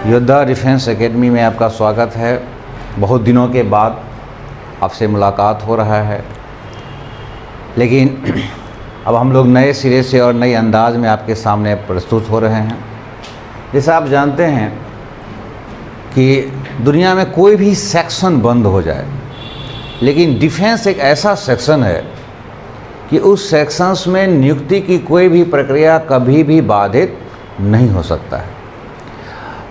योद्धा defence academy में आपका स्वागत है। बहुत दिनों के बाद आपसे मुलाकात हो रहा है, लेकिन अब हम लोग नए सिरे से और नए अंदाज में आपके सामने प्रस्तुत हो रहे हैं। जैसा आप जानते हैं कि दुनिया में कोई भी सेक्शन बंद हो जाए, लेकिन डिफेंस एक ऐसा सेक्शन है कि उस सेक्शंस में नियुक्ति की कोई भी प्रक्रिया कभी भी बाधित नहीं हो सकता है।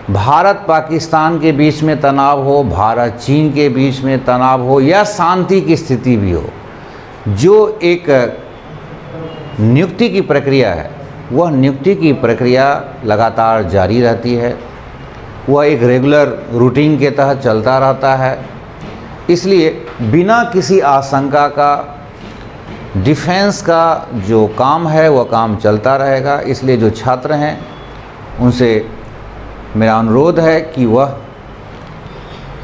भारत पाकिस्तान के बीच में तनाव हो, भारत चीन के बीच में तनाव हो या शांति की स्थिति भी हो, जो एक नियुक्ति की प्रक्रिया है वह नियुक्ति की प्रक्रिया लगातार जारी रहती है। वह एक रेगुलर रूटीन के तहत चलता रहता है। इसलिए बिना किसी आशंका का डिफेंस का जो काम है वह काम चलता रहेगा। इसलिए जो छात्र हैं उनसे मेरा अनुरोध है कि वह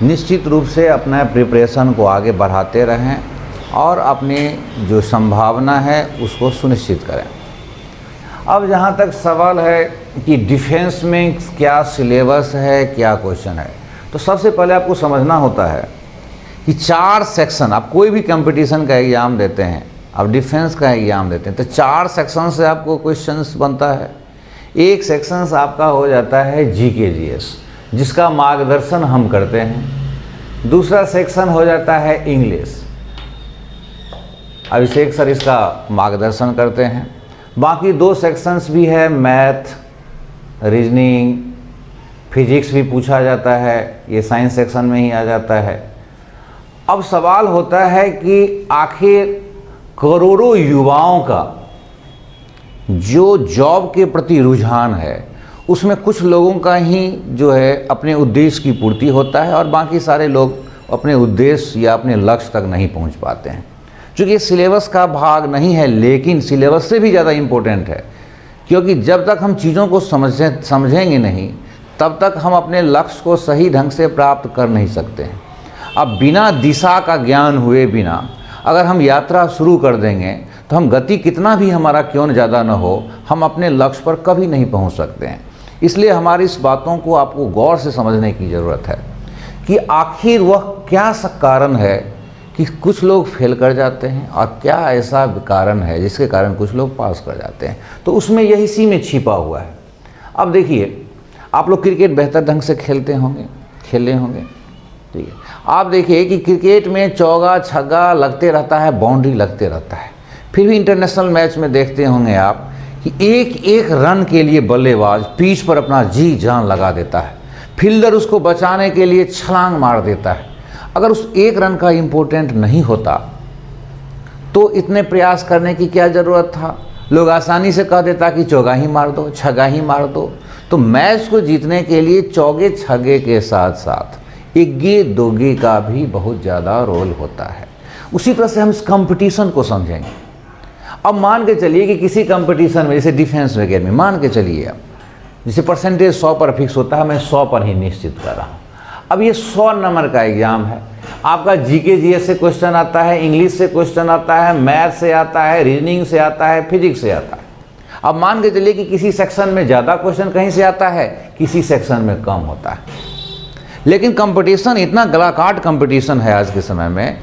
निश्चित रूप से अपना प्रिपरेशन को आगे बढ़ाते रहें और अपनी जो संभावना है उसको सुनिश्चित करें। अब जहाँ तक सवाल है कि डिफेंस में क्या सिलेबस है, क्या क्वेश्चन है, तो सबसे पहले आपको समझना होता है कि 4 सेक्शन, आप कोई भी कंपटीशन का एग्ज़ाम देते हैं, आप डिफेंस का एग्ज़ाम देते हैं, तो 4 सेक्शन से आपको क्वेश्चंस बनता है। एक सेक्शंस आपका हो जाता है जीके जीएस, जिसका मार्गदर्शन हम करते हैं। दूसरा सेक्शन हो जाता है इंग्लिश, अभिषेक सर इसका मार्गदर्शन करते हैं। बाकी 2 सेक्शंस भी है, मैथ, रीजनिंग, फिजिक्स भी पूछा जाता है, ये साइंस सेक्शन में ही आ जाता है। अब सवाल होता है कि आखिर करोड़ों युवाओं का जो जॉब के प्रति रुझान है उसमें कुछ लोगों का ही जो है अपने उद्देश्य की पूर्ति होता है और बाकी सारे लोग अपने उद्देश्य या अपने लक्ष्य तक नहीं पहुंच पाते हैं। क्योंकि ये सिलेबस का भाग नहीं है, लेकिन सिलेबस से भी ज़्यादा इम्पोर्टेंट है, क्योंकि जब तक हम चीज़ों को समझेंगे नहीं तब तक हम अपने लक्ष्य को सही ढंग से प्राप्त कर नहीं सकते हैं। अब बिना दिशा का ज्ञान हुए बिना अगर हम यात्रा शुरू कर देंगे तो हम गति कितना भी हमारा क्यों न ज़्यादा न हो, हम अपने लक्ष्य पर कभी नहीं पहुंच सकते हैं। इसलिए हमारी इस बातों को आपको गौर से समझने की ज़रूरत है कि आखिर वह क्या कारण है कि कुछ लोग फेल कर जाते हैं और क्या ऐसा कारण है जिसके कारण कुछ लोग पास कर जाते हैं। तो उसमें यही इसी में छिपा हुआ है। अब देखिए, आप लोग क्रिकेट बेहतर ढंग से खेले होंगे, ठीक है। आप देखिए कि क्रिकेट में चौगा छक्का लगते रहता है, बाउंड्री लगते रहता है। फिर भी इंटरनेशनल मैच में देखते होंगे आप कि एक एक रन के लिए बल्लेबाज पिच पर अपना जी जान लगा देता है, फील्डर उसको बचाने के लिए छलांग मार देता है। अगर उस एक रन का इम्पोर्टेंट नहीं होता तो इतने प्रयास करने की क्या ज़रूरत था? लोग आसानी से कह देता कि चौगा ही मार दो, छक्का ही मार दो। तो मैच को जीतने के लिए चौगे छक्के के साथ साथ इक्के दोगे का भी बहुत ज़्यादा रोल होता है। उसी तरह से हम इस कंपटीशन को समझेंगे। अब मान के चलिए कि किसी कंपटीशन में, जैसे डिफेंस वगैरह में, मान के चलिए अब जैसे परसेंटेज 100 पर फिक्स होता है, मैं 100 पर ही निश्चित कर रहा हूँ। अब ये 100 नंबर का एग्ज़ाम है। आपका जीके जीएस से क्वेश्चन आता है, इंग्लिश से क्वेश्चन आता है, मैथ से आता है, रीजनिंग से आता है, फिजिक्स से आता है। अब मान के चलिए कि किसी सेक्शन में ज़्यादा क्वेश्चन कहीं से आता है, किसी सेक्शन में कम होता है। लेकिन कंपटीशन इतना गलाकाट कंपटीशन है आज के समय में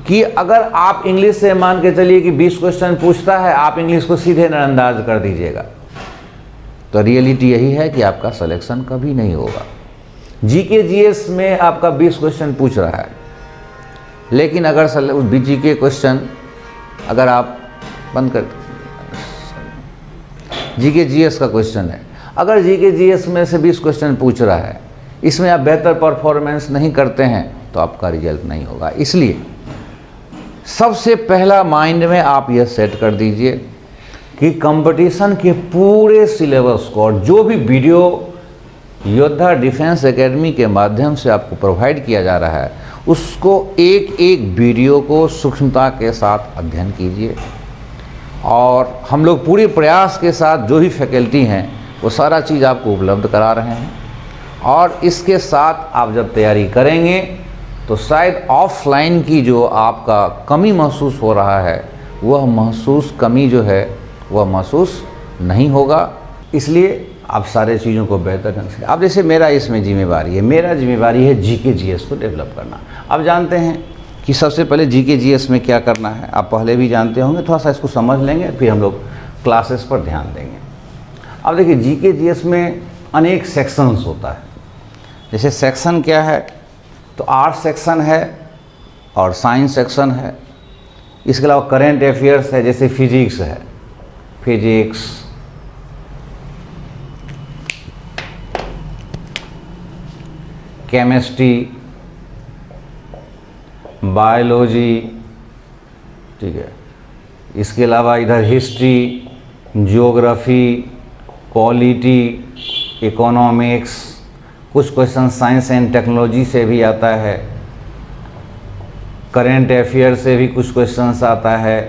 कि अगर आप इंग्लिश से मान के चलिए कि 20 क्वेश्चन पूछता है, आप इंग्लिश को सीधे नज़रअंदाज कर दीजिएगा, तो रियलिटी यही है कि आपका सिलेक्शन कभी नहीं होगा। जीके जीएस में आपका 20 क्वेश्चन पूछ रहा है, लेकिन अगर जीके क्वेश्चन अगर आप बंद कर, जीके जीएस का क्वेश्चन है, अगर जीके जीएस में से 20 क्वेश्चन पूछ रहा है, इसमें आप बेहतर परफॉर्मेंस नहीं करते हैं तो आपका रिजल्ट नहीं होगा। इसलिए सबसे पहला माइंड में आप यह सेट कर दीजिए कि कंपटीशन के पूरे सिलेबस को और जो भी वीडियो योद्धा डिफेंस एकेडमी के माध्यम से आपको प्रोवाइड किया जा रहा है, उसको एक एक वीडियो को सूक्ष्मता के साथ अध्ययन कीजिए। और हम लोग पूरे प्रयास के साथ जो भी फैकल्टी हैं वो सारा चीज़ आपको उपलब्ध करा रहे हैं। और इसके साथ आप जब तैयारी करेंगे तो शायद ऑफलाइन की जो आपका कमी महसूस हो रहा है वह कमी जो है वह महसूस नहीं होगा। इसलिए आप सारे चीज़ों को बेहतर ढंग से, अब जैसे मेरा इसमें जिम्मेवारी है, मेरा जिम्मेवारी है जीके जीएस को डेवलप करना। अब जानते हैं कि सबसे पहले जीके जीएस में क्या करना है, आप पहले भी जानते होंगे, थोड़ा सा इसको समझ लेंगे फिर हम लोग क्लासेस पर ध्यान देंगे। अब देखिए जीके जीएस में अनेक सेक्शंस होता है। जैसे सेक्शन क्या है, तो आर्ट्स सेक्शन है और साइंस सेक्शन है, इसके अलावा करेंट अफेयर्स है, जैसे फिजिक्स है, फिजिक्स, केमिस्ट्री, बायोलॉजी, ठीक है। इसके अलावा इधर हिस्ट्री, ज्योग्राफी, पॉलिटी, इकोनॉमिक्स, कुछ क्वेश्चन साइंस एंड टेक्नोलॉजी से भी आता है, करेंट अफेयर से भी कुछ क्वेश्चंस आता है।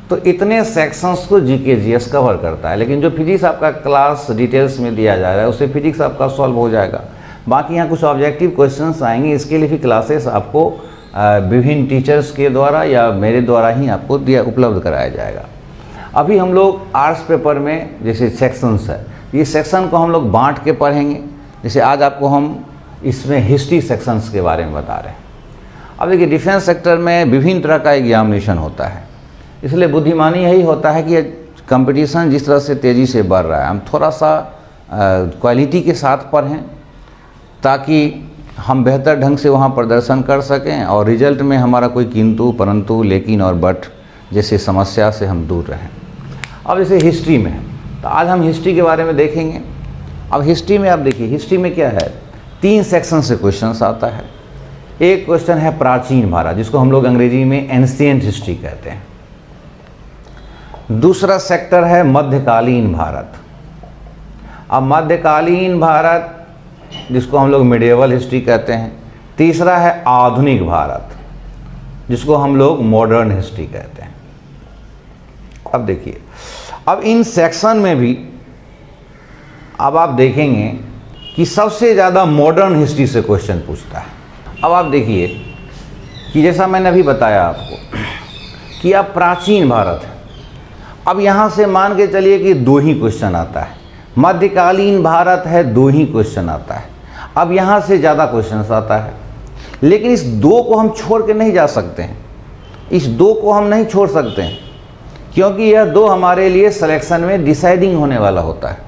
तो इतने सेक्शंस को जीके जीएस कवर करता है। लेकिन जो फिजिक्स आपका क्लास डिटेल्स में दिया जा रहा है उससे फिजिक्स आपका सॉल्व हो जाएगा। बाकी यहाँ कुछ ऑब्जेक्टिव क्वेश्चंस आएंगे, इसके लिए भी क्लासेस आपको विभिन्न टीचर्स के द्वारा या मेरे द्वारा ही आपको उपलब्ध कराया जाएगा। अभी हम लोग आर्ट्स पेपर में जैसे सेक्शंस है, ये सेक्शन को हम लोग बांट के पढ़ेंगे। जैसे आज आपको हम इसमें हिस्ट्री सेक्शंस के बारे में बता रहे हैं। अब देखिए डिफेंस सेक्टर में विभिन्न तरह का एग्जामिनेशन होता है, इसलिए बुद्धिमानी यही होता है कि कंपटीशन जिस तरह से तेज़ी से बढ़ रहा है, हम थोड़ा सा क्वालिटी के साथ पढ़ें ताकि हम बेहतर ढंग से वहाँ प्रदर्शन कर सकें और रिजल्ट में हमारा कोई किंतु परंतु लेकिन और बट जैसे समस्या से हम दूर रहें। अब जैसे हिस्ट्री में है, तो आज हम हिस्ट्री के बारे में देखेंगे। अब हिस्ट्री में आप देखिए, हिस्ट्री में क्या है, 3 सेक्शन से क्वेश्चंस आता है। एक क्वेश्चन है प्राचीन भारत, जिसको हम लोग अंग्रेजी में एंशिएंट हिस्ट्री कहते हैं। दूसरा सेक्टर है मध्यकालीन भारत। अब मध्यकालीन भारत जिसको हम लोग मिडिएवल हिस्ट्री कहते हैं। तीसरा है आधुनिक भारत, जिसको हम लोग मॉडर्न हिस्ट्री कहते हैं। अब देखिए, अब इन सेक्शन में भी अब आप देखेंगे कि सबसे ज़्यादा मॉडर्न हिस्ट्री से क्वेश्चन पूछता है। अब आप देखिए कि जैसा मैंने अभी बताया आपको कि अब प्राचीन भारत है, अब यहाँ से मान के चलिए कि 2 ही क्वेश्चन आता है। मध्यकालीन भारत है, 2 ही क्वेश्चन आता है। अब यहाँ से ज़्यादा क्वेश्चन आता है, लेकिन इस 2 को हम छोड़ के नहीं जा सकते हैं। इस 2 को हम नहीं छोड़ सकते हैं क्योंकि यह 2 हमारे लिए सिलेक्शन में डिसाइडिंग होने वाला होता है।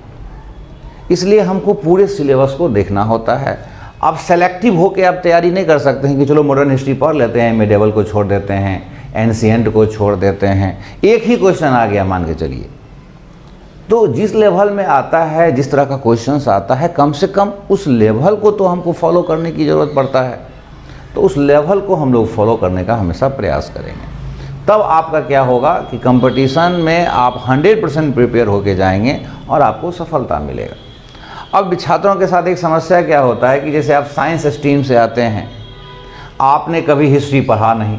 इसलिए हमको पूरे सिलेबस को देखना होता है। अब सेलेक्टिव होकर आप तैयारी नहीं कर सकते हैं कि चलो मॉडर्न हिस्ट्री पढ़ लेते हैं, मिडिएवल को छोड़ देते हैं, एंशिएंट को छोड़ देते हैं। एक ही क्वेश्चन आ गया मान के चलिए, तो जिस लेवल में आता है, जिस तरह का क्वेश्चंस आता है, कम से कम उस लेवल को तो हमको फॉलो करने की ज़रूरत पड़ता है। तो उस लेवल को हम लोग फॉलो करने का हमेशा प्रयास करेंगे। तब आपका क्या होगा कि कंपटीशन में आप 100% प्रिपेयर होके जाएंगे और आपको सफलता मिलेगा। अब छात्रों के साथ एक समस्या क्या होता है कि जैसे आप साइंस स्ट्रीम से आते हैं, आपने कभी हिस्ट्री पढ़ा नहीं,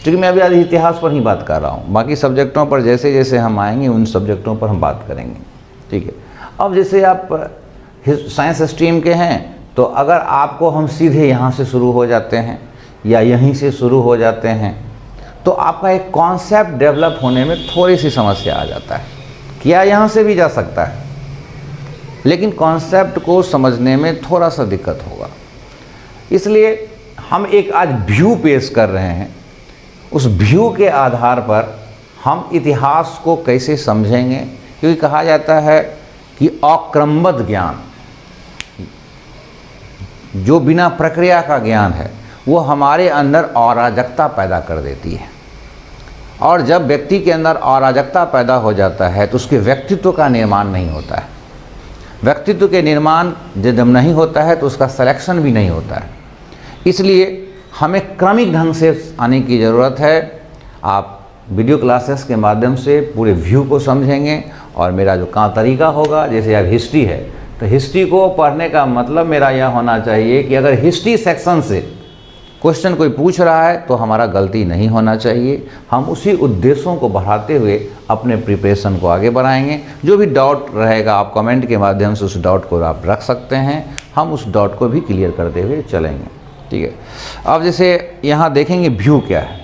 क्योंकि मैं अभी आज इतिहास पर ही बात कर रहा हूँ। बाकी सब्जेक्टों पर जैसे जैसे हम आएंगे उन सब्जेक्टों पर हम बात करेंगे, ठीक है। अब जैसे आप साइंस स्ट्रीम के हैं, तो अगर आपको हम सीधे यहाँ से शुरू हो जाते हैं या यहीं से शुरू हो जाते हैं, तो आपका एक कॉन्सेप्ट डेवलप होने में थोड़ी सी समस्या आ जाता है। किया यहाँ से भी जा सकता है, लेकिन कॉन्सेप्ट को समझने में थोड़ा सा दिक्कत होगा। इसलिए हम एक आज व्यू पेश कर रहे हैं। उस व्यू के आधार पर हम इतिहास को कैसे समझेंगे, क्योंकि कहा जाता है कि अक्रमबद्ध ज्ञान, जो बिना प्रक्रिया का ज्ञान है, वो हमारे अंदर अराजकता पैदा कर देती है। और जब व्यक्ति के अंदर अराजकता पैदा हो जाता है तो उसके व्यक्तित्व का निर्माण नहीं होता है। व्यक्तित्व के निर्माण जब नहीं होता है तो उसका सिलेक्शन भी नहीं होता है। इसलिए हमें क्रमिक ढंग से आने की ज़रूरत है। आप वीडियो क्लासेस के माध्यम से पूरे व्यू को समझेंगे और मेरा जो तरीका होगा, जैसे अब हिस्ट्री है तो हिस्ट्री को पढ़ने का मतलब मेरा यह होना चाहिए कि अगर हिस्ट्री सेक्शन से क्वेश्चन कोई पूछ रहा है तो हमारा गलती नहीं होना चाहिए। हम उसी उद्देश्यों को बढ़ाते हुए अपने प्रिपरेशन को आगे बढ़ाएंगे। जो भी डाउट रहेगा आप कमेंट के माध्यम से उस डाउट को आप रख सकते हैं, हम उस डाउट को भी क्लियर करते हुए चलेंगे, ठीक है। अब जैसे यहाँ देखेंगे व्यू क्या है।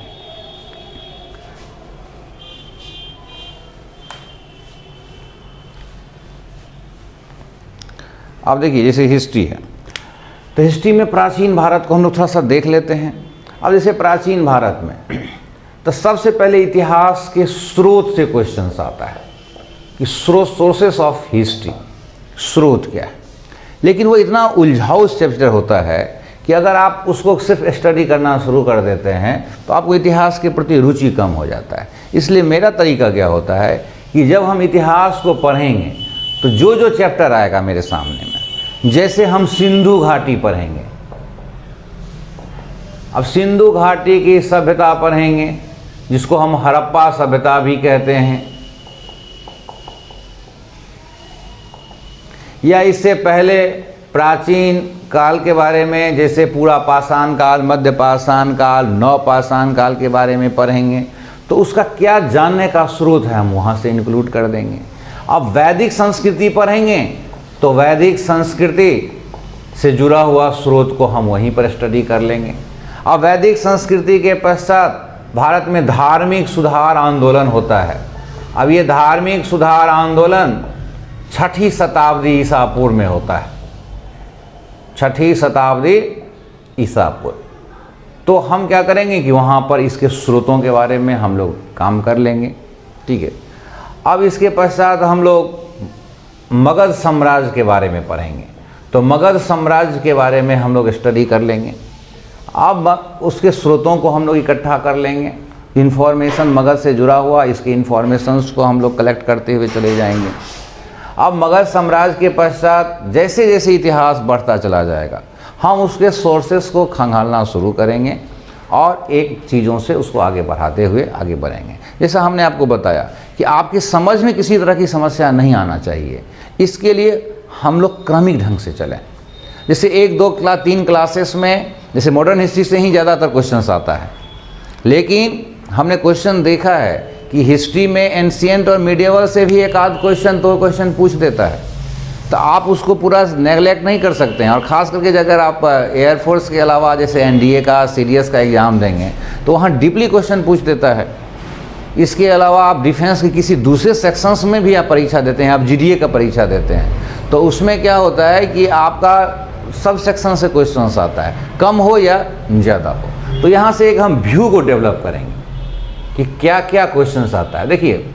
अब देखिए जैसे हिस्ट्री है, तो हिस्ट्री में प्राचीन भारत को हम लोग थोड़ा सा देख लेते हैं। अब जैसे प्राचीन भारत में तो सबसे पहले इतिहास के स्रोत से क्वेश्चंस आता है कि सोर्सेस ऑफ हिस्ट्री, स्रोत क्या है। लेकिन वो इतना उलझाऊ चैप्टर होता है कि अगर आप उसको सिर्फ स्टडी करना शुरू कर देते हैं तो आपको इतिहास के प्रति रुचि कम हो जाता है। इसलिए मेरा तरीका क्या होता है कि जब हम इतिहास को पढ़ेंगे तो जो जो चैप्टर आएगा मेरे सामने में, जैसे हम सिंधु घाटी पढ़ेंगे, अब सिंधु घाटी की सभ्यता पढ़ेंगे जिसको हम हड़प्पा सभ्यता भी कहते हैं, या इससे पहले प्राचीन काल के बारे में जैसे पूरा पाषाण काल, मध्य पाषाण काल, नवपाषाण काल के बारे में पढ़ेंगे, तो उसका क्या जानने का स्रोत है हम वहाँ से इंक्लूड कर देंगे। अब वैदिक संस्कृति पढ़ेंगे तो वैदिक संस्कृति से जुड़ा हुआ स्रोत को हम वहीं पर स्टडी कर लेंगे। अब वैदिक संस्कृति के पश्चात भारत में धार्मिक सुधार आंदोलन होता है। अब ये धार्मिक सुधार आंदोलन 6ठी शताब्दी ईसा पूर्व में होता है, 6ठी शताब्दी ईसा पूर्व। तो हम क्या करेंगे कि वहाँ पर इसके स्रोतों के बारे में हम लोग काम कर लेंगे, ठीक है। अब इसके पश्चात हम लोग मगध साम्राज्य के बारे में पढ़ेंगे, तो मगध साम्राज्य के बारे में हम लोग स्टडी कर लेंगे। अब उसके स्रोतों को हम लोग इकट्ठा कर लेंगे, इन्फॉर्मेशन मगध से जुड़ा हुआ, इसके इन्फॉर्मेशंस को हम लोग कलेक्ट करते हुए चले जाएंगे। अब मगध साम्राज्य के पश्चात जैसे जैसे इतिहास बढ़ता चला जाएगा हम उसके सोर्सेस को खंगालना शुरू करेंगे और एक चीज़ों से उसको आगे बढ़ाते हुए आगे बढ़ेंगे। जैसा हमने आपको बताया कि आपकी समझ में किसी तरह की समस्या नहीं आना चाहिए, इसके लिए हम लोग क्रमिक ढंग से चलें। जैसे 1, 2, 3 क्लासेस में जैसे मॉडर्न हिस्ट्री से ही ज़्यादातर क्वेश्चंस आता है, लेकिन हमने क्वेश्चन देखा है कि हिस्ट्री में एंशिएंट और मीडिएवल से भी एक आध क्वेश्चन पूछ देता है, तो आप उसको पूरा नेगलेक्ट नहीं कर सकते हैं। और ख़ास करके अगर आप एयरफोर्स के अलावा जैसे एनडीए का, सीडीएस का एग्ज़ाम देंगे तो वहाँ डीपली क्वेश्चन पूछ देता है। इसके अलावा आप डिफेंस के किसी दूसरे सेक्शंस में भी आप परीक्षा देते हैं, आप जीडीए का परीक्षा देते हैं, तो उसमें क्या होता है कि आपका सब सेक्शन से क्वेश्चंस आता है, कम हो या ज़्यादा हो। तो यहाँ से एक हम व्यू को डेवलप करेंगे कि क्या क्या क्वेश्चंस आता है। देखिए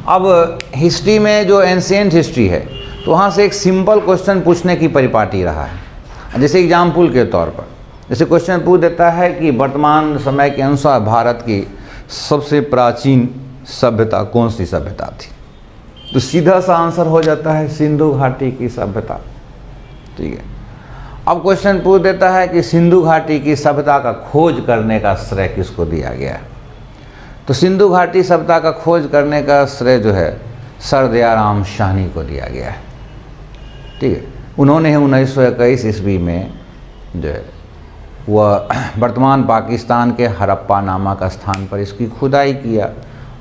अब हिस्ट्री में जो एंशिएंट हिस्ट्री है तो वहाँ से एक सिंपल क्वेश्चन पूछने की परिपाटी रहा है। जैसे एग्जाम्पल के तौर पर जैसे क्वेश्चन पूछ देता है कि वर्तमान समय के अनुसार भारत की सबसे प्राचीन सभ्यता कौन सी सभ्यता थी, तो सीधा सा आंसर हो जाता है सिंधु घाटी की सभ्यता, ठीक है। अब क्वेश्चन पूछ देता है कि सिंधु घाटी की सभ्यता का खोज करने का श्रेय किसको दिया गया है, तो सिंधु घाटी सभ्यता का खोज करने का श्रेय जो है सर दयाराम साहनी को दिया गया है, ठीक है। उन्होंने 1921 ईस्वी में जो है वह वर्तमान पाकिस्तान के हड़प्पा नामक स्थान पर इसकी खुदाई किया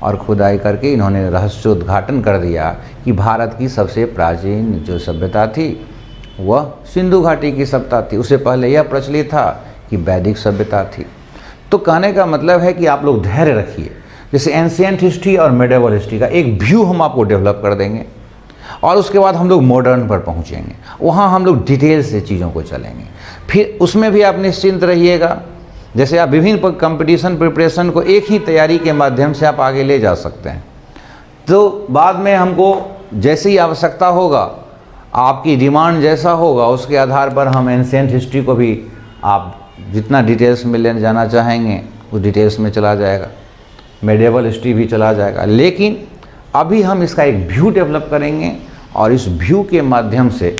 और खुदाई करके इन्होंने रहस्योद्घाटन कर दिया कि भारत की सबसे प्राचीन जो सभ्यता थी वह सिंधु घाटी की सभ्यता थी। उससे पहले यह प्रचलित था कि वैदिक सभ्यता थी। तो कहने का मतलब है कि आप लोग धैर्य रखिए। जैसे एंशिएंट हिस्ट्री और मिडिएवल हिस्ट्री का एक व्यू हम आपको डेवलप कर देंगे और उसके बाद हम लोग मॉडर्न पर पहुंचेंगे, वहाँ हम लोग डिटेल से चीज़ों को चलेंगे। फिर उसमें भी आप निश्चिंत रहिएगा, जैसे आप विभिन्न कंपटीशन प्रिपरेशन को एक ही तैयारी के माध्यम से आप आगे ले जा सकते हैं। तो बाद में हमको जैसे ही आवश्यकता होगा, आपकी डिमांड जैसा होगा, उसके आधार पर हम एंशिएंट हिस्ट्री को भी आप जितना डिटेल्स में लेने जाना चाहेंगे उस डिटेल्स में चला जाएगा, मिडिएवल हिस्ट्री भी चला जाएगा। लेकिन अभी हम इसका एक व्यू डेवलप करेंगे और इस व्यू के माध्यम से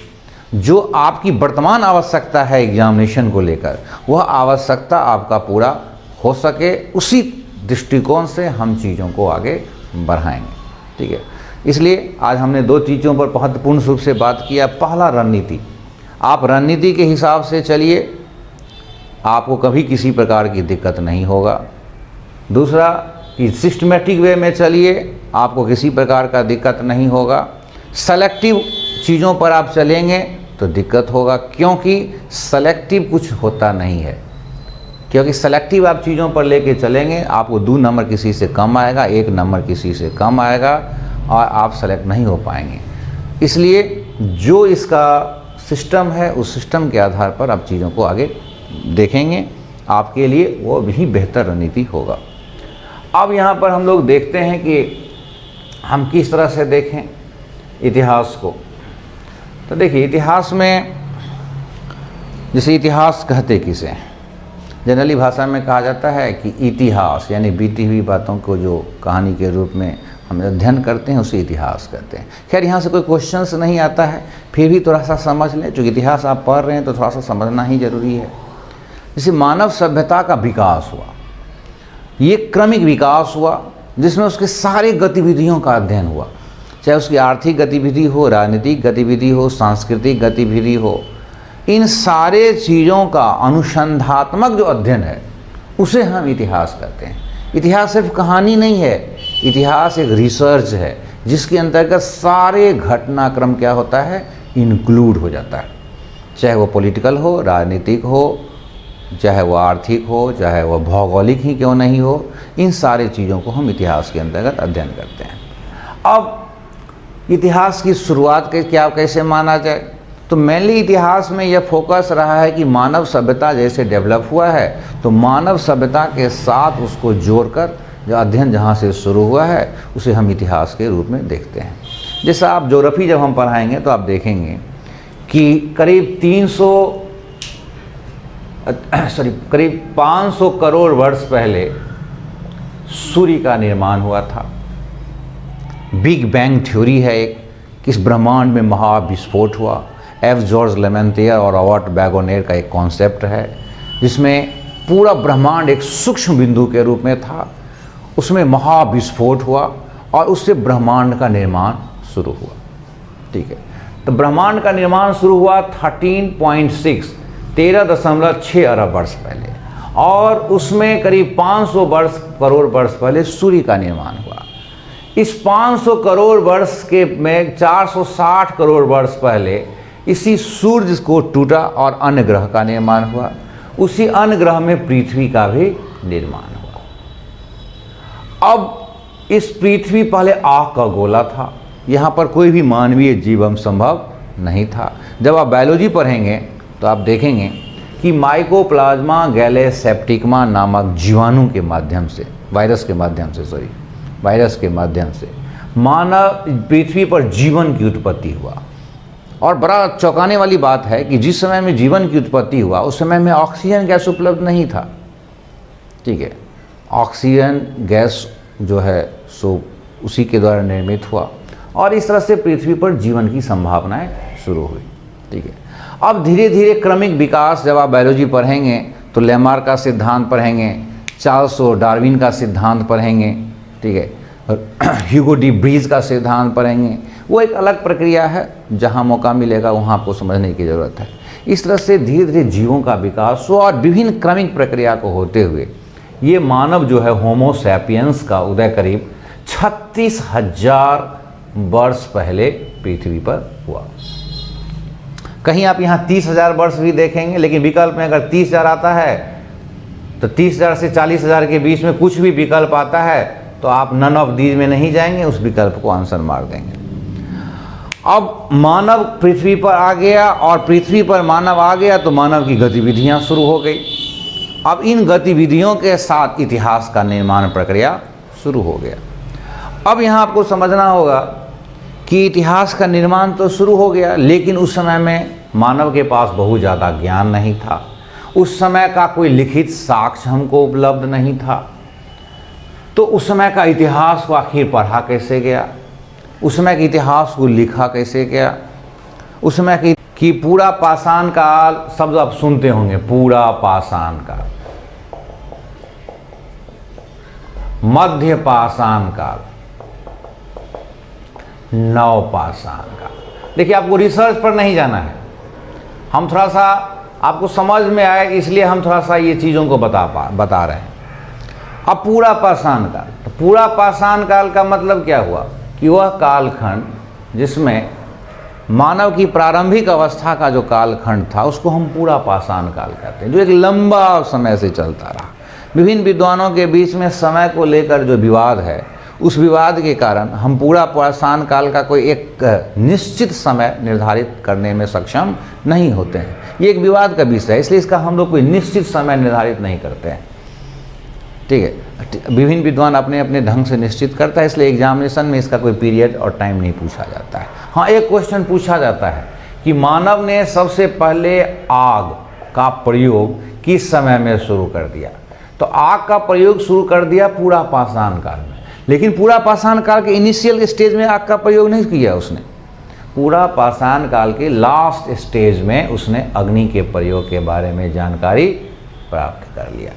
जो आपकी वर्तमान आवश्यकता है एग्जामिनेशन को लेकर, वह आवश्यकता आपका पूरा हो सके, उसी दृष्टिकोण से हम चीज़ों को आगे बढ़ाएंगे, ठीक है। इसलिए आज हमने 2 चीज़ों पर महत्वपूर्ण रूप से बात किया। पहला, रणनीति। आप रणनीति के हिसाब से चलिए, आपको कभी किसी प्रकार की दिक्कत नहीं होगा। दूसरा कि सिस्टमेटिक वे में चलिए, आपको किसी प्रकार का दिक्कत नहीं होगा। सेलेक्टिव चीज़ों पर आप चलेंगे तो दिक्कत होगा, क्योंकि सेलेक्टिव कुछ होता नहीं है। क्योंकि सेलेक्टिव आप चीज़ों पर लेके चलेंगे, आपको 2 नंबर किसी से कम आएगा, 1 नंबर किसी से कम आएगा और आप सेलेक्ट नहीं हो पाएंगे। इसलिए जो इसका सिस्टम है उस सिस्टम के आधार पर आप चीज़ों को आगे देखेंगे, आपके लिए वो भी बेहतर रणनीति होगा। अब यहाँ पर हम लोग देखते हैं कि हम किस तरह से देखें इतिहास को। तो देखिए, इतिहास में जैसे इतिहास कहते किसे हैं, जनरली भाषा में कहा जाता है कि इतिहास यानी बीती हुई बातों को जो कहानी के रूप में हम अध्ययन करते हैं उसे इतिहास कहते हैं। खैर, यहाँ से कोई क्वेश्चंस नहीं आता है, फिर भी थोड़ा सा समझ लें, चूँकि इतिहास आप पढ़ रहे हैं तो थोड़ा सा समझना ही जरूरी है। जैसे मानव सभ्यता का विकास हुआ, ये क्रमिक विकास हुआ जिसमें उसके सारे गतिविधियों का अध्ययन हुआ, चाहे उसकी आर्थिक गतिविधि हो, राजनीतिक गतिविधि हो, सांस्कृतिक गतिविधि हो, इन सारे चीज़ों का अनुसंधात्मक जो अध्ययन है उसे हम इतिहास कहते हैं। इतिहास सिर्फ कहानी नहीं है, इतिहास एक रिसर्च है जिसके अंतर्गत सारे घटनाक्रम क्या होता है, इंक्लूड हो जाता है, चाहे वो पॉलिटिकल हो, राजनीतिक हो, चाहे वो आर्थिक हो, चाहे वो भौगोलिक ही क्यों नहीं हो, इन सारे चीज़ों को हम इतिहास के अंतर्गत अध्ययन करते हैं। अब इतिहास की शुरुआत के क्या कैसे माना जाए, तो मेनली इतिहास में यह फोकस रहा है कि मानव सभ्यता जैसे डेवलप हुआ है तो मानव सभ्यता के साथ उसको जोड़कर जो अध्ययन जहाँ से शुरू हुआ है उसे हम इतिहास के रूप में देखते हैं। जैसा आप ज्योग्राफी जब हम पढ़ाएंगे तो आप देखेंगे कि करीब 500 करोड़ वर्ष पहले सूर्य का निर्माण हुआ था। बिग बैंग थ्योरी है एक, किस ब्रह्मांड में महाविस्फोट हुआ। एफ जॉर्ज लेमेंटियर और रॉबर्ट बैगोनेर का एक कॉन्सेप्ट है जिसमें पूरा ब्रह्मांड एक सूक्ष्म बिंदु के रूप में था, उसमें महाविस्फोट हुआ और उससे ब्रह्मांड का निर्माण शुरू हुआ। ठीक है, तो ब्रह्मांड का निर्माण शुरू हुआ 13.6 अरब वर्ष पहले, और उसमें करीब 500 करोड़ वर्ष पहले सूर्य का निर्माण हुआ। इस 500 करोड़ वर्ष के में 460 करोड़ वर्ष पहले इसी सूर्य को टूटा और अन्य ग्रह का निर्माण हुआ। उसी अन्य ग्रह में पृथ्वी का भी निर्माण हुआ। अब इस पृथ्वी पहले आग का गोला था, यहाँ पर कोई भी मानवीय जीवन संभव नहीं था। जब आप बायोलॉजी पढ़ेंगे तो आप देखेंगे कि माइकोप्लाज्मा गैलेसेप्टिकमा नामक जीवाणु के माध्यम से, वायरस के माध्यम से मानव पृथ्वी पर जीवन की उत्पत्ति हुआ। और बड़ा चौंकाने वाली बात है कि जिस समय में जीवन की उत्पत्ति हुआ उस समय में ऑक्सीजन गैस उपलब्ध नहीं था। ठीक है, ऑक्सीजन गैस जो है सो उसी के द्वारा निर्मित हुआ और इस तरह से पृथ्वी पर जीवन की संभावनाएं शुरू हुई। ठीक है, अब धीरे धीरे क्रमिक विकास, जब आप बायोलॉजी पढ़ेंगे तो लेमार्क का सिद्धांत पढ़ेंगे, चार्ल्स डार्विन का सिद्धांत पढ़ेंगे, ठीक है, ह्यूगो डी ब्रीज का सिद्धांत पढ़ेंगे। वो एक अलग प्रक्रिया है, जहाँ मौका मिलेगा वहाँ आपको समझने की ज़रूरत है। इस तरह से धीरे धीरे जीवों का विकास हुआ और विभिन्न क्रमिक प्रक्रिया को होते हुए ये मानव जो है होमो सैपियंस का उदय करीब 36,000 वर्ष पहले पृथ्वी पर हुआ। कहीं आप यहाँ 30,000 वर्ष भी देखेंगे, लेकिन विकल्प में अगर 30,000 आता है तो 30,000 से 40,000 के बीच में कुछ भी विकल्प आता है तो आप नन ऑफ दीज में नहीं जाएंगे, उस विकल्प को आंसर मार देंगे। अब मानव पृथ्वी पर आ गया और पृथ्वी पर मानव आ गया तो मानव की गतिविधियां शुरू हो गई। अब इन गतिविधियों के साथ इतिहास का निर्माण प्रक्रिया शुरू हो गया। अब यहाँ आपको समझना होगा कि इतिहास का निर्माण तो शुरू हो गया, लेकिन उस समय में मानव के पास बहुत ज़्यादा ज्ञान नहीं था। उस समय का कोई लिखित साक्ष्य हमको उपलब्ध नहीं था। तो उस समय का इतिहास को आखिर पढ़ा कैसे गया, उस समय के इतिहास को लिखा कैसे गया, उस समय की पूरा पाषाण काल शब्द आप सुनते होंगे, पूरा पाषाण काल, मध्य पाषाण काल, नव पाषाण काल। देखिए, आपको रिसर्च पर नहीं जाना है, हम थोड़ा सा आपको समझ में आए इसलिए हम थोड़ा सा ये चीज़ों को बता रहे हैं। अब पूरा पाषाण काल, तो पूरा पाषाण काल का मतलब क्या हुआ कि वह कालखंड जिसमें मानव की प्रारंभिक अवस्था का जो कालखंड था उसको हम पूरा पाषाण काल कहते हैं, जो एक लंबा समय से चलता रहा। विभिन्न विद्वानों के बीच में समय को लेकर जो विवाद है उस विवाद के कारण हम पूरा पाषाण काल का कोई एक निश्चित समय निर्धारित करने में सक्षम नहीं होते हैं। ये एक विवाद का विषय है, इसलिए इसका हम लोग कोई निश्चित समय निर्धारित नहीं करते हैं। ठीक है, विभिन्न विद्वान अपने अपने ढंग से निश्चित करता है, इसलिए एग्जामिनेशन में इसका कोई पीरियड और टाइम नहीं पूछा जाता है। हाँ, एक क्वेश्चन पूछा जाता है कि मानव ने सबसे पहले आग का प्रयोग किस समय में शुरू कर दिया। तो आग का प्रयोग शुरू कर दिया पूरा पाषाण काल में, लेकिन पूरा पाषाण काल के इनिशियल स्टेज में आग का प्रयोग नहीं किया उसने। पूरा पाषाण काल के लास्ट स्टेज में उसने अग्नि के प्रयोग के बारे में जानकारी प्राप्त कर लिया।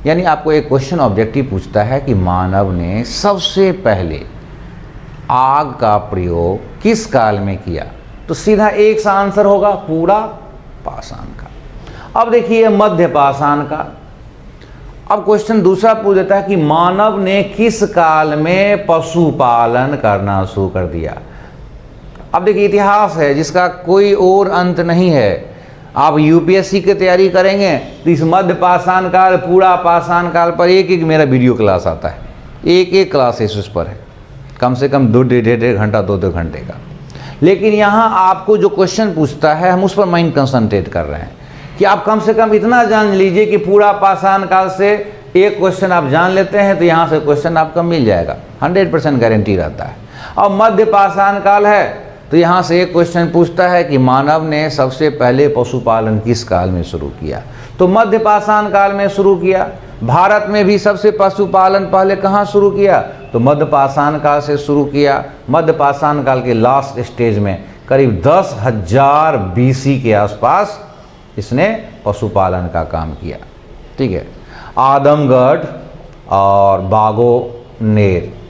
यानी आपको एक क्वेश्चन ऑब्जेक्टिव पूछता है कि मानव ने सबसे पहले आग का प्रयोग किस काल में किया, तो सीधा एक सा आंसर होगा पूरा पाषाण काल। अब देखिए मध्य पाषाण काल। अब क्वेश्चन दूसरा पूछ देता है कि मानव ने किस काल में पशुपालन करना शुरू कर दिया। अब देखिए इतिहास है जिसका कोई और अंत नहीं है। आप यूपीएससी की तैयारी करेंगे तो इस मध्य पाषाण काल, पूरा पाषाण काल पर एक एक मेरा वीडियो क्लास आता है, एक एक क्लासेस उस पर है, कम से कम 2-2.5 घंटा 2-2 घंटे का। लेकिन यहाँ आपको जो क्वेश्चन पूछता है हम उस पर माइंड कंसंट्रेट कर रहे हैं कि आप कम से कम इतना जान लीजिए कि पूरा पाषाण काल से एक क्वेश्चन आप जान लेते हैं तो यहाँ से क्वेश्चन आपका मिल जाएगा, 100% गारंटी रहता है। अब मध्य पाषाण काल है तो यहाँ से एक क्वेश्चन पूछता है कि मानव ने सबसे पहले पशुपालन किस काल में शुरू किया। तो मध्य पाषाण काल में शुरू किया। भारत में भी सबसे पशुपालन पहले कहाँ शुरू किया, तो मध्य पाषाण काल से शुरू किया। मध्य पाषाण काल के लास्ट स्टेज में करीब 10,000 BC के आसपास इसने पशुपालन का काम किया। ठीक है, आदमगढ़ और बागोनेर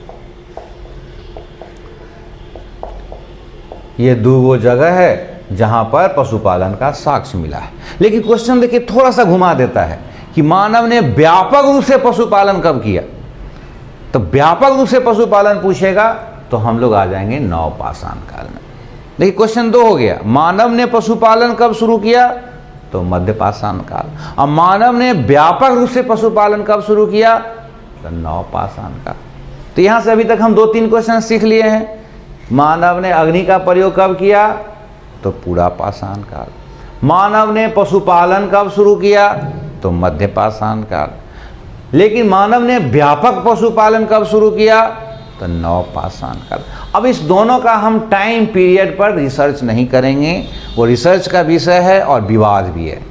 ये दो जगह है जहां पर पशुपालन का साक्ष्य मिला है। लेकिन क्वेश्चन देखिए थोड़ा सा घुमा देता है कि मानव ने व्यापक रूप से पशुपालन कब किया। तो व्यापक रूप से पशुपालन पूछेगा तो हम लोग आ जाएंगे नव पाषाण काल में। देखिए क्वेश्चन 2 हो गया, मानव ने पशुपालन कब शुरू किया, तो मध्य पाषाण काल। अब मानव ने व्यापक रूप से पशुपालन कब शुरू किया, तो नव पाषाण काल। तो यहां से अभी तक हम 2-3 क्वेश्चन सीख लिए हैं। मानव ने अग्नि का प्रयोग कब किया, तो पूरा पाषाण काल। मानव ने पशुपालन कब शुरू किया, तो मध्य पाषाण काल। लेकिन मानव ने व्यापक पशुपालन कब शुरू किया, तो नव पाषाण काल। अब इस दोनों का हम टाइम पीरियड पर रिसर्च नहीं करेंगे, वो रिसर्च का विषय है और विवाद भी है।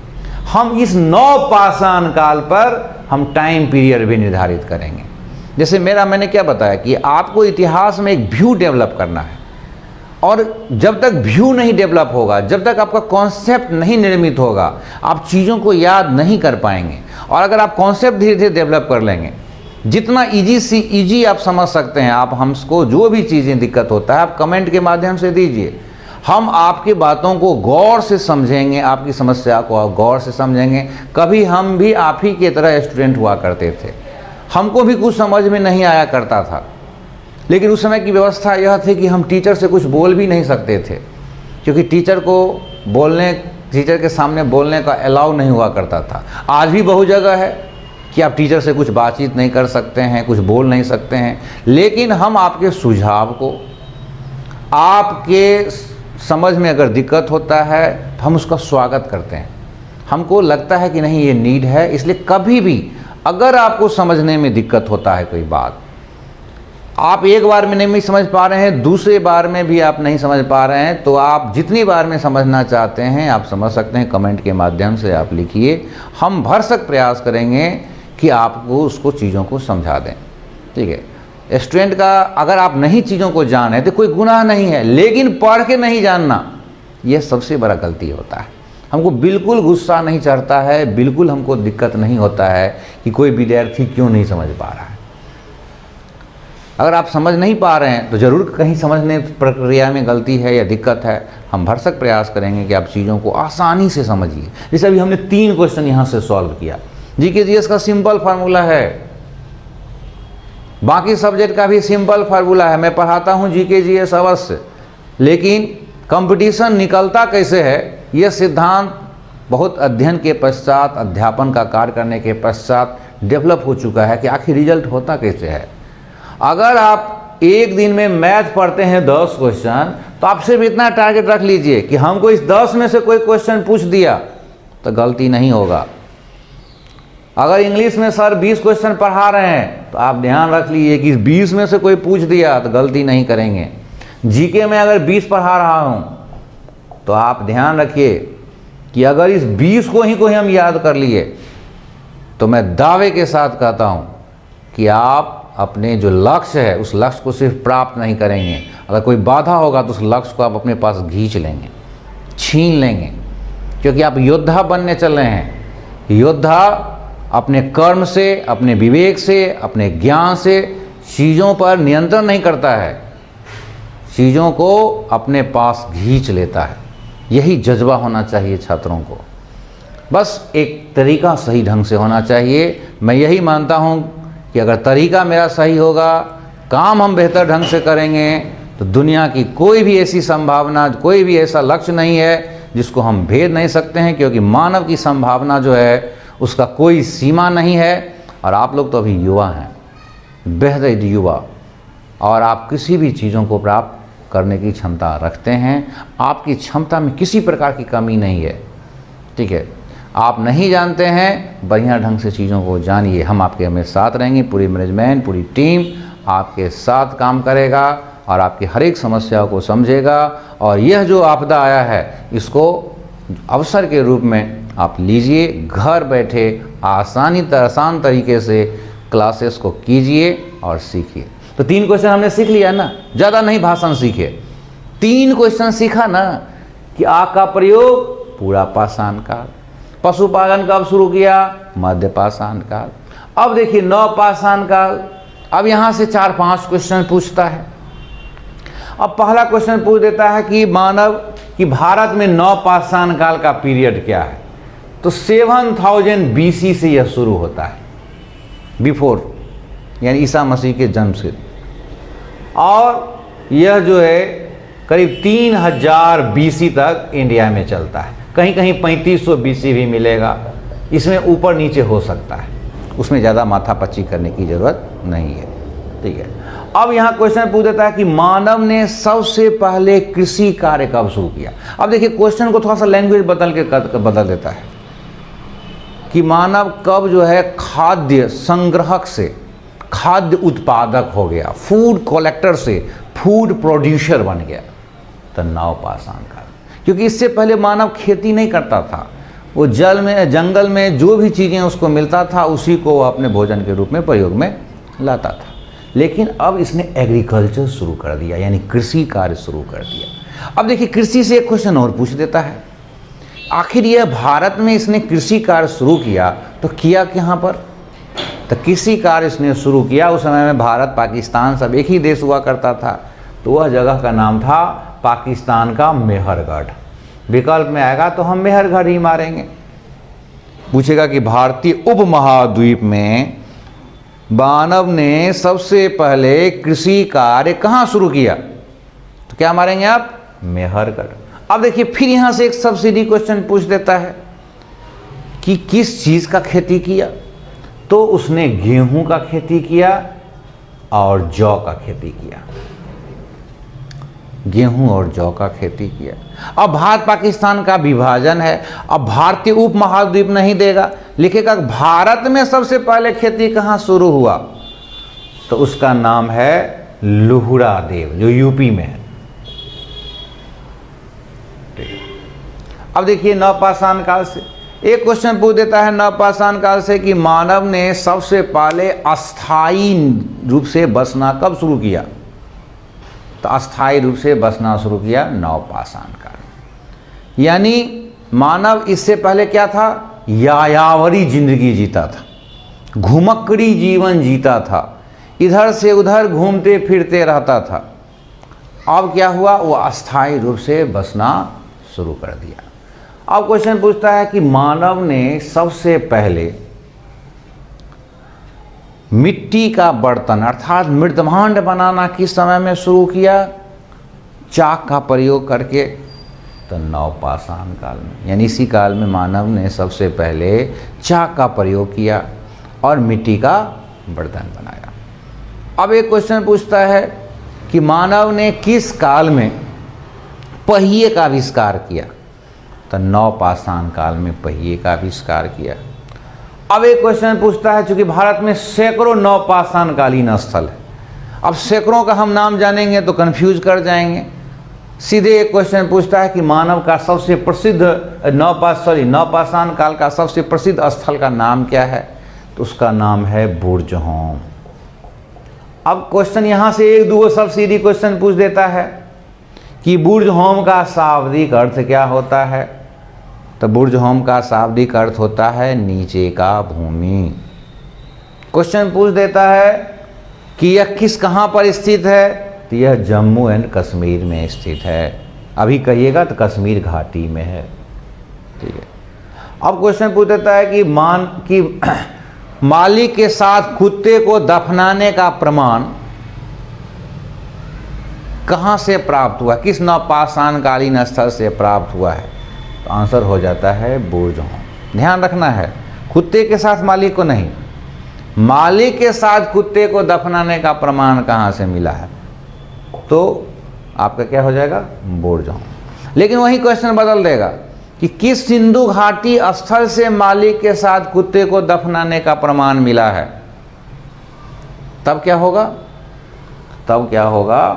हम इस नव पाषाण काल पर हम टाइम पीरियड भी निर्धारित करेंगे। जैसे मैंने क्या बताया कि आपको इतिहास में एक व्यू डेवलप करना है, और जब तक व्यू नहीं डेवलप होगा, जब तक आपका कॉन्सेप्ट नहीं निर्मित होगा, आप चीज़ों को याद नहीं कर पाएंगे। और अगर आप कॉन्सेप्ट धीरे धीरे डेवलप कर लेंगे, जितना इजी आप समझ सकते हैं, आप हमको जो भी चीज़ें दिक्कत होता है आप कमेंट के माध्यम से दीजिए, हम आपकी बातों को गौर से समझेंगे, आपकी समस्या को आप गौर से समझेंगे। कभी हम भी आप ही की तरह स्टूडेंट हुआ करते थे, हमको भी कुछ समझ में नहीं आया करता था, लेकिन उस समय की व्यवस्था यह थी कि हम टीचर से कुछ बोल भी नहीं सकते थे, क्योंकि टीचर के सामने बोलने का अलाउ नहीं हुआ करता था। आज भी बहुत जगह है कि आप टीचर से कुछ बातचीत नहीं कर सकते हैं, कुछ बोल नहीं सकते हैं, लेकिन हम आपके सुझाव को, आपके समझ में अगर दिक्कत होता है तो हम उसका स्वागत करते हैं। हमको लगता है कि नहीं ये नीड है, इसलिए कभी भी अगर आपको समझने में दिक्कत होता है कोई बात, आप एक बार में नहीं समझ पा रहे हैं, दूसरे बार में भी आप नहीं समझ पा रहे हैं, तो आप जितनी बार में समझना चाहते हैं आप समझ सकते हैं। कमेंट के माध्यम से आप लिखिए, हम भरसक प्रयास करेंगे कि आपको उसको चीज़ों को समझा दें। ठीक है, स्टूडेंट का अगर आप नहीं चीज़ों को जाने तो कोई गुनाह नहीं है, लेकिन पढ़ के नहीं जानना यह सबसे बड़ा गलती होता है। हमको बिल्कुल गुस्सा नहीं चढ़ता है, बिल्कुल हमको दिक्कत नहीं होता है कि कोई विद्यार्थी क्यों नहीं समझ पा रहा है। अगर आप समझ नहीं पा रहे हैं तो ज़रूर कहीं समझने प्रक्रिया में गलती है या दिक्कत है। हम भरसक प्रयास करेंगे कि आप चीज़ों को आसानी से समझिए। जैसे अभी हमने 3 क्वेश्चन यहाँ से सॉल्व किया। जीके जीएस का सिंपल फार्मूला है, बाकी सब्जेक्ट का भी सिंपल फार्मूला है। मैं पढ़ाता हूँ जीके जीएस अवश्य, लेकिन कंपटीशन निकलता कैसे है यह सिद्धांत बहुत अध्ययन के पश्चात, अध्यापन का कार्य करने के पश्चात डेवलप हो चुका है कि आखिर रिजल्ट होता कैसे है। अगर आप एक दिन में मैथ पढ़ते हैं 10 क्वेश्चन, तो आप सिर्फ इतना टारगेट रख लीजिए कि हमको इस 10 में से कोई क्वेश्चन पूछ दिया तो गलती नहीं होगा। अगर इंग्लिश में सर 20 क्वेश्चन पढ़ा रहे हैं तो आप ध्यान रख लीजिए कि 20 में से कोई पूछ दिया तो गलती नहीं करेंगे। जीके में अगर 20 पढ़ा रहा हूँ तो आप ध्यान रखिए कि अगर इस 20 को ही हम याद कर लिए तो मैं दावे के साथ कहता हूँ कि आप अपने जो लक्ष्य है उस लक्ष्य को सिर्फ प्राप्त नहीं करेंगे, अगर कोई बाधा होगा तो उस लक्ष्य को आप अपने पास खींच लेंगे, छीन लेंगे, क्योंकि आप योद्धा बनने चल रहे हैं। योद्धा अपने कर्म से, अपने विवेक से, अपने ज्ञान से चीज़ों पर नियंत्रण नहीं करता है, चीज़ों को अपने पास खींच लेता है। यही जज्बा होना चाहिए छात्रों को, बस एक तरीका सही ढंग से होना चाहिए। मैं यही मानता हूँ कि अगर तरीका मेरा सही होगा, काम हम बेहतर ढंग से करेंगे, तो दुनिया की कोई भी ऐसी संभावना, कोई भी ऐसा लक्ष्य नहीं है जिसको हम भेद नहीं सकते हैं, क्योंकि मानव की संभावना जो है उसका कोई सीमा नहीं है। और आप लोग तो अभी युवा हैं, बेहद युवा, और आप किसी भी चीज़ों को प्राप्त करने की क्षमता रखते हैं। आपकी क्षमता में किसी प्रकार की कमी नहीं है, ठीक है। आप नहीं जानते हैं, बढ़िया ढंग से चीज़ों को जानिए। हम आपके हमें साथ रहेंगे, पूरी मैनेजमेंट, पूरी टीम आपके साथ काम करेगा और आपकी हर एक समस्याओं को समझेगा। और यह जो आपदा आया है इसको अवसर के रूप में आप लीजिए, घर बैठे आसान तरीके से क्लासेस को कीजिए और सीखिए। तो 3 क्वेश्चन हमने सीख लिया ना, ज़्यादा नहीं भाषण सीखे, 3 क्वेश्चन सीखा ना कि आ का प्रयोग पूरा पाषाण काल, पशुपालन कब शुरू किया, मध्य पाषाण काल। अब देखिए नव पाषाण काल। अब यहाँ से 4-5 क्वेश्चन पूछता है। अब पहला क्वेश्चन पूछ देता है कि भारत में नव पाषाण काल का पीरियड क्या है। तो 7000 BC से यह शुरू होता है, बिफोर, यानी ईसा मसीह के जन्म से, और यह जो है करीब 3000 BC तक इंडिया में चलता है। कहीं कहीं 3500 BC भी मिलेगा, इसमें ऊपर नीचे हो सकता है, उसमें ज़्यादा माथापच्ची करने की ज़रूरत नहीं है, ठीक है। अब यहाँ क्वेश्चन पूछ देता है कि मानव ने सबसे पहले कृषि कार्य कब शुरू किया। अब देखिए क्वेश्चन को थोड़ा सा लैंग्वेज बदल देता है कि मानव कब जो है खाद्य संग्रहक से खाद्य उत्पादक हो गया, फूड कलेक्टर से फूड प्रोड्यूसर बन गया, तो नव पाषाण काल। क्योंकि इससे पहले मानव खेती नहीं करता था, वो जल में, जंगल में जो भी चीज़ें उसको मिलता था उसी को वो अपने भोजन के रूप में प्रयोग में लाता था। लेकिन अब इसने एग्रीकल्चर शुरू कर दिया, यानी कृषि कार्य शुरू कर दिया। अब देखिए कृषि से एक क्वेश्चन और पूछ देता है, आखिर यह भारत में इसने कृषि कार्य शुरू किया तो किया कहाँ पर। तो कृषि कार्य इसने शुरू किया, उस समय में भारत पाकिस्तान सब एक ही देश हुआ करता था, तो वह जगह का नाम था पाकिस्तान का मेहरगढ़। विकल्प में आएगा तो हम मेहरगढ़ ही मारेंगे। पूछेगा कि भारतीय उपमहाद्वीप में मानव ने सबसे पहले कृषि कार्य कहाँ शुरू किया, तो क्या मारेंगे आप, मेहरगढ़। अब देखिए फिर यहाँ से एक सब्सिडी क्वेश्चन पूछ देता है कि किस चीज़ का खेती किया। तो उसने गेहूं का खेती किया और जौ का खेती किया, गेहूं और जौ का खेती किया। अब भारत पाकिस्तान का विभाजन है, अब भारतीय उपमहाद्वीप नहीं देगा, लिखेगा भारत में सबसे पहले खेती कहाँ शुरू हुआ, तो उसका नाम है लुहुरा देव, जो यूपी में है। अब देखिए नवपाषाण काल से एक क्वेश्चन पूछ देता है नवपाषाण काल से कि मानव ने सबसे पहले अस्थायी रूप से बसना कब शुरू किया, तो अस्थायी रूप से बसना शुरू किया नवपाषाण काल। यानी मानव इससे पहले क्या था, यायावरी जिंदगी जीता था, घुमक्कड़ी जीवन जीता था, इधर से उधर घूमते फिरते रहता था। अब क्या हुआ, वो अस्थायी रूप से बसना शुरू कर दिया। अब क्वेश्चन पूछता है कि मानव ने सबसे पहले मिट्टी का बर्तन अर्थात मृदभांड बनाना किस समय में शुरू किया, चाक का प्रयोग करके, तो नवपाषाण काल में। यानी इसी काल में मानव ने सबसे पहले चाक का प्रयोग किया और मिट्टी का बर्तन बनाया। अब एक क्वेश्चन पूछता है कि मानव ने किस काल में पहिए का आविष्कार किया? तो नवपाषाण काल में पहिए का आविष्कार किया। अब एक क्वेश्चन पूछता है, चूंकि भारत में सैकड़ों नवपाषाण कालीन स्थल है, अब सैकड़ों का हम नाम जानेंगे तो कंफ्यूज कर जाएंगे। सीधे एक क्वेश्चन पूछता है कि मानव का सबसे प्रसिद्ध नवपाषाण काल का सबसे प्रसिद्ध स्थल का नाम क्या है? तो उसका नाम है बुर्जहोम। अब क्वेश्चन यहाँ से एक दो सब्सिडी क्वेश्चन पूछ देता है कि बुर्जहोम का शाब्दिक अर्थ क्या होता है? तो बुर्जहोम का शाब्दिक अर्थ होता है नीचे का भूमि। क्वेश्चन पूछ देता है कि यह कहाँ पर स्थित है? तो यह जम्मू एंड कश्मीर में स्थित है। अभी कहिएगा तो कश्मीर घाटी में है। ठीक है। अब क्वेश्चन पूछ देता है कि मालिक के साथ कुत्ते को दफनाने का प्रमाण कहाँ से प्राप्त हुआ? किस नवपाषाण कालीन स्थल से प्राप्त हुआ है? तो आंसर हो जाता है बुर्जहोम। ध्यान रखना है, कुत्ते के साथ मालिक को नहीं, मालिक के साथ कुत्ते को दफनाने का प्रमाण कहाँ से मिला है? तो आपका क्या हो जाएगा? बुर्जहोम। लेकिन वही क्वेश्चन बदल देगा कि किस सिंधु घाटी स्थल से मालिक के साथ कुत्ते को दफनाने का प्रमाण मिला है? तब क्या होगा? तब क्या होगा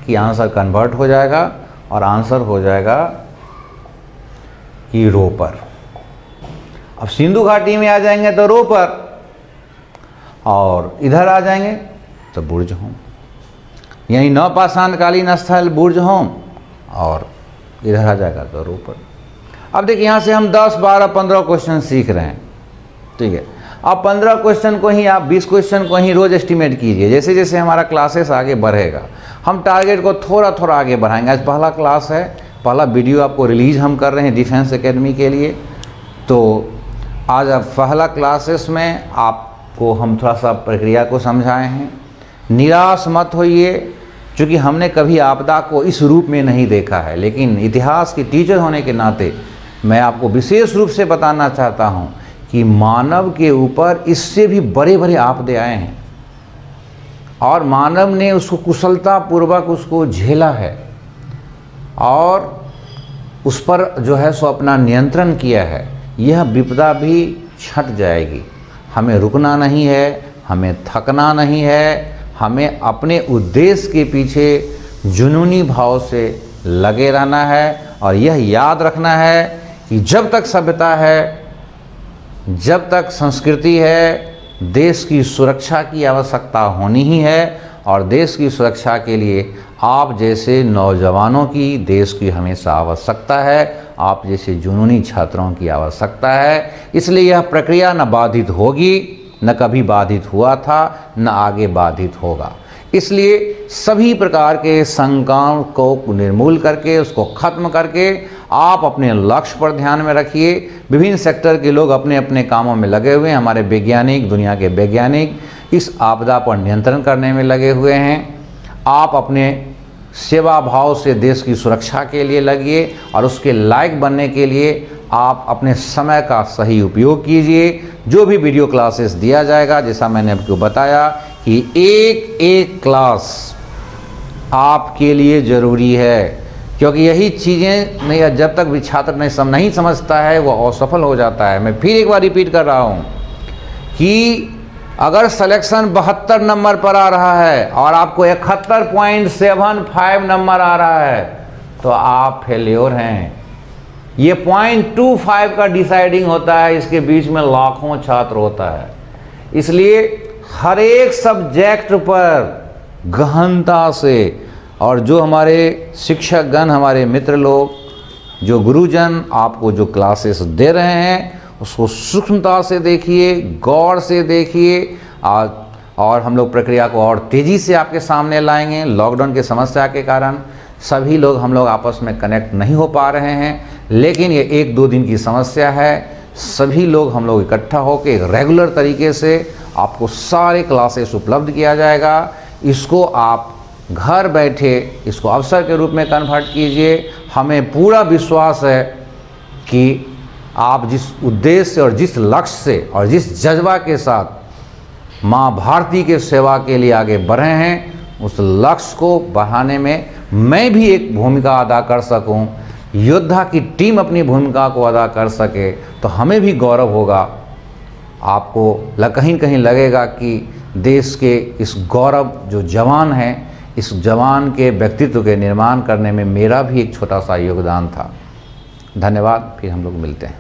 कि आंसर कन्वर्ट हो जाएगा और आंसर हो जाएगा कि रोपर। अब सिंधु घाटी में आ जाएंगे तो रोपर, और इधर आ जाएंगे तो बुर्जहोम। यानी नवपाषाण कालीन स्थल बुर्जहोम और इधर आ जाएगा तो रोपर। अब देखिए यहाँ से हम 10, 12, 15 क्वेश्चन सीख रहे हैं। ठीक है। अब 15 क्वेश्चन को ही आप 20 क्वेश्चन को ही रोज एस्टिमेट कीजिए। जैसे जैसे हमारा क्लासेस आगे बढ़ेगा हम टारगेट को थोड़ा थोड़ा आगे बढ़ाएंगे। आज पहला क्लास है, पहला वीडियो आपको रिलीज हम कर रहे हैं डिफेंस एकेडमी के लिए। तो आज अब पहला क्लासेस में आपको हम थोड़ा सा प्रक्रिया को समझाए हैं। निराश मत होइए, क्योंकि हमने कभी आपदा को इस रूप में नहीं देखा है, लेकिन इतिहास के टीचर होने के नाते मैं आपको विशेष रूप से बताना चाहता हूँ कि मानव के ऊपर इससे भी बड़े बड़े आपदे आए हैं और मानव ने उसको कुशलता पूर्वक उसको झेला है और उस पर जो है सो अपना नियंत्रण किया है। यह विपदा भी छट जाएगी। हमें रुकना नहीं है, हमें थकना नहीं है, हमें अपने उद्देश्य के पीछे जुनूनी भाव से लगे रहना है और यह याद रखना है कि जब तक सभ्यता है, जब तक संस्कृति है, देश की सुरक्षा की आवश्यकता होनी ही है और देश की सुरक्षा के लिए आप जैसे नौजवानों की, देश की हमेशा आवश्यकता है। आप जैसे जुनूनी छात्रों की आवश्यकता है। इसलिए यह प्रक्रिया न बाधित होगी, न कभी बाधित हुआ था, न आगे बाधित होगा। इसलिए सभी प्रकार के शंकाओं को निर्मूल करके, उसको खत्म करके आप अपने लक्ष्य पर ध्यान में रखिए। विभिन्न सेक्टर के लोग अपने अपने कामों में लगे हुए हैं। हमारे वैज्ञानिक, दुनिया के वैज्ञानिक इस आपदा पर नियंत्रण करने में लगे हुए हैं। आप अपने सेवा भाव से देश की सुरक्षा के लिए लगिए और उसके लायक बनने के लिए आप अपने समय का सही उपयोग कीजिए। जो भी वीडियो क्लासेस दिया जाएगा, जैसा मैंने आपको बताया कि एक एक क्लास आपके लिए ज़रूरी है, क्योंकि यही चीज़ें नहीं, जब तक भी छात्र नहीं समझता है वो असफल हो जाता है। मैं फिर एक बार रिपीट कर रहा हूँ कि अगर सिलेक्शन 72 नंबर पर आ रहा है और आपको 71.75 नंबर आ रहा है तो आप फेल्योर हैं। ये 0.25 का डिसाइडिंग होता है, इसके बीच में लाखों छात्र होता है। इसलिए हर एक सब्जेक्ट पर गहनता से, और जो हमारे शिक्षकगण, हमारे मित्र लोग, जो गुरुजन आपको जो क्लासेस दे रहे हैं उसको सूक्ष्मता से देखिए, गौर से देखिए और हम लोग प्रक्रिया को और तेज़ी से आपके सामने लाएंगे। लॉकडाउन की समस्या के कारण सभी लोग हम लोग आपस में कनेक्ट नहीं हो पा रहे हैं, लेकिन ये 1-2 दिन की समस्या है। सभी लोग हम लोग इकट्ठा होकर एक रेगुलर तरीके से आपको सारे क्लासेस उपलब्ध किया जाएगा। इसको आप घर बैठे इसको अवसर के रूप में कन्वर्ट कीजिए। हमें पूरा विश्वास है कि आप जिस उद्देश्य से और जिस लक्ष्य से और जिस जज्बा के साथ माँ भारती के सेवा के लिए आगे बढ़े हैं, उस लक्ष्य को बढ़ाने में मैं भी एक भूमिका अदा कर सकूं, योद्धा की टीम अपनी भूमिका को अदा कर सके तो हमें भी गौरव होगा। आपको कहीं कहीं लगेगा कि देश के इस गौरव जो जवान हैं, इस जवान के व्यक्तित्व के निर्माण करने में मेरा भी एक छोटा सा योगदान था। धन्यवाद, फिर हम लोग मिलते हैं।